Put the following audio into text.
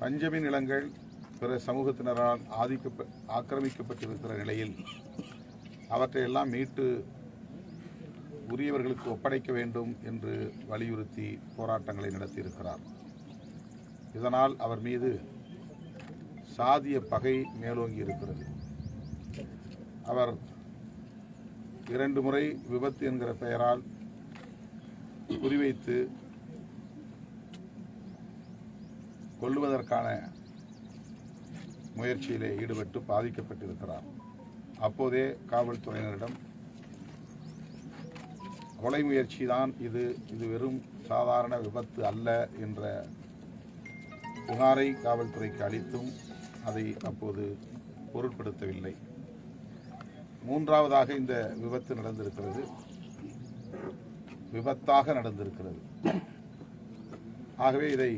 பஞ்சமி நிலங்கள் பிற சமூகத்தினரால் ஆக்கிரமிக்கப்பட்டிருக்கிற நிலையில் அவற்றையெல்லாம் மீட்டு உரியவர்களுக்கு ஒப்படைக்க வேண்டும் என்று வலியுறுத்தி போராட்டங்களை நடத்தியிருக்கிறார். இதனால் அவர் மீது சாதிய பகை மேலோங்கி இருக்கிறது. அவர் 2 முறை விபத்து என்கிற பெயரால் குறிவைத்து கொல்லுவதற்கான முயற்சியிலே ஈடுபட்டு பாதிக்கப்பட்டிருக்கிறார். அப்போதே காவல்துறையினரிடம் கொலை முயற்சிதான் இது வெறும் சாதாரண விபத்து அல்ல என்ற புகாரை காவல்துறைக்கு அளித்தும் அதை அப்போது பொருட்படுத்தவில்லை. 3வதாக இந்த விபத்து நடந்திருக்கிறது, விபத்தாக நடந்திருக்கிறது. ஆகவே இதை